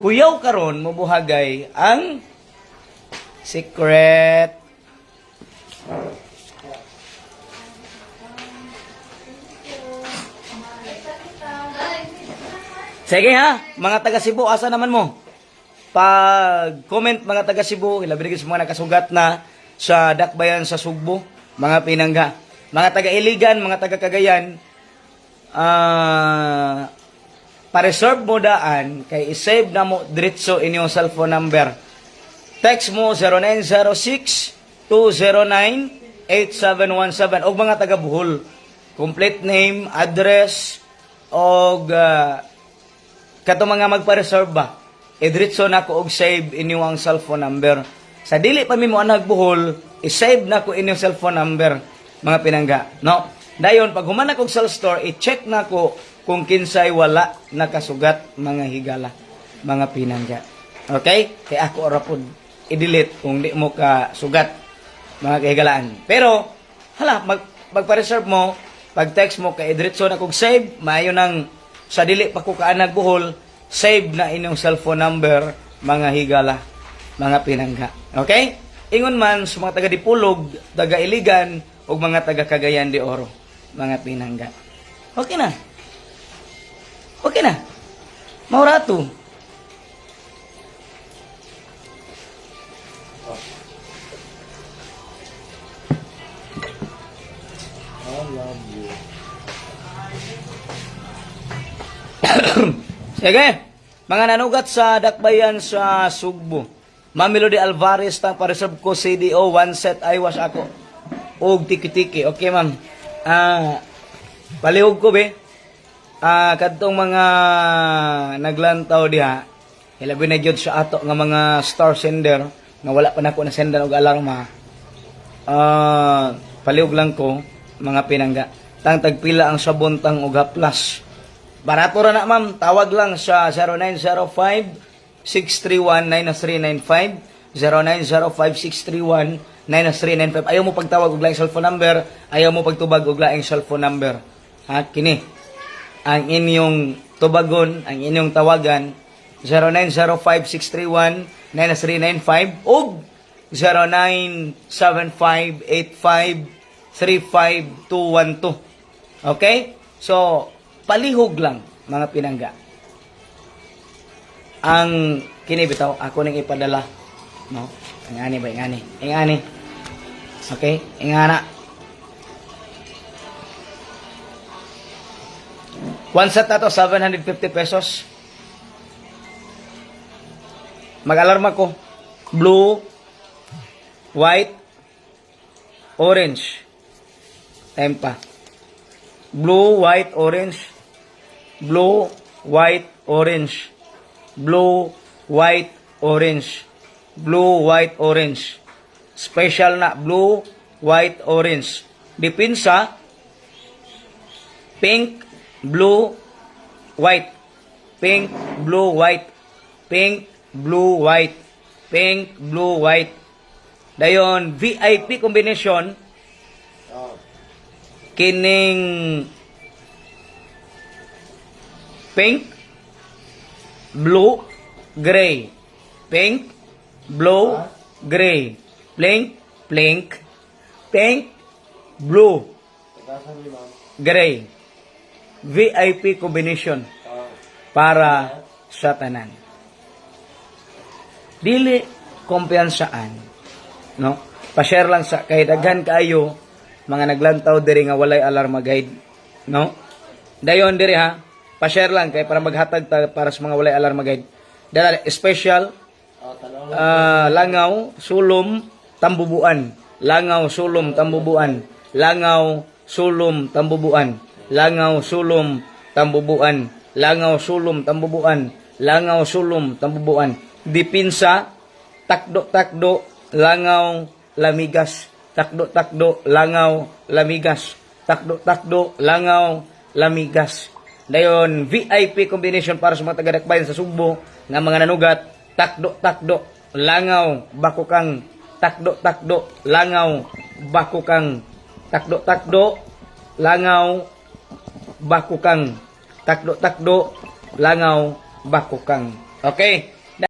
Kuyaw karon mobuhagay ang secret. Sige ha, mga taga Cebu, asa naman mo? Pag-comment mga taga Cebu, ilabi sa mga nakasugat na sa dakbayan sa Sugbo, mga pinangga. Mga taga Iligan, mga taga Cagayan, pa-reserve mo daan, kay isave na mo diretso inyong cellphone number. Text mo 0906-209-8717 o mga taga Bohol. Complete name, address, o kato mga magpa-reserve ba. Diretso na ko og save inyong cellphone number. Sa dili pa mi mo anag Bohol, i-save na ko inyong cellphone number, mga pinangga. No? Dayon, pag human akong cell store, i-check na ko kung kinsay wala nakasugat, mga higala, mga pinangga. Okay? Kaya ako rapod i-delete kung di mo ka sugat, mga kahigalaan. Pero, hala, magpa-reserve mo, pag text mo, kay diretso na kong save, maayo nang sa dili pa ko kaanag Bohol, save na inyong cellphone number, mga higala, mga pinangga. Okay? Ingon man sa mga taga Dipulog, taga Iligan, o mga taga Cagayan de Oro, mga pinangga. Okay na. Okay na. Maurato. I love you. Sige. Mga nanugat sa dakbayan sa Sugbo. Ma'am Melody Alvarez, tang pa-reserve ko CDO, one set aywas ako. Og tiki-tiki. Okay, ma'am. Palihog ko, be. Kadtong mga naglantaw diha, hilabi na gyud sa ato nga mga star sender nga wala pa nako na sendan og alarma. Palihog lang ko, mga pinangga. Tang tagpila ang sabon tang og haplas. Barato ra na, ma'am. Tawag lang sa 0905-631-9395. 0905-631-9395. Ayaw mo pagtawag og laing cellphone number, ayaw mo pagtubag og laing cellphone number. Ha, kini ang inyong tubagon, ang inyong tawagan, 0905-631-9395 o 0975-85-35212. Okay? So, palihog lang, mga pinangga. Ang kinibitaw, ako nang ipadala. No? Ingani ba? Ingani. Ingani. Okay? Ingana. One set na to, 750 pesos. Mag-alarma ko. Blue, white, orange. Time pa. Blue, white, orange. Blue, white, orange. Blue, white, orange. Blue, white, orange. Special na. Blue, white, orange. Dipinsa, pink, blue, white. Pink, blue, white. Pink, blue, white. Pink, blue, white. Dayon, VIP combination, kining pink, blue, gray. Pink, blue, gray. Pink, pink, blue, gray. VIP combination para sa tanan. Dili kumpiyansaan, no? Pa-share lang sa kay daghan kaayo mga naglantaw diri nga walay alarma guide, no? Dayon diri ha, pa-share lang kay para maghatag ta para sa mga walay alarma guide. Dala special langaw, sulom, tambubuan. Langaw, sulom, tambubuan. Langaw, sulom, tambubuan. Langaw, sulom, tambubuan. Langaw, sulom, tambubuan. Langaw, sulom, tambubuan. Dipinsa, takdo-takdo, langaw, lamigas. Takdo-takdo, langaw, lamigas. Takdo-takdo, langaw, lamigas. Dayon, VIP combination para sa mga taga-dakbayan sa Sugbo nga mga nanugat. Takdo-takdo, langaw, bakukang. Takdo-takdo, langaw, bakukang. Takdo-takdo, langaw, bakukang. Takdo-takdo, langaw, bakukang. Okay.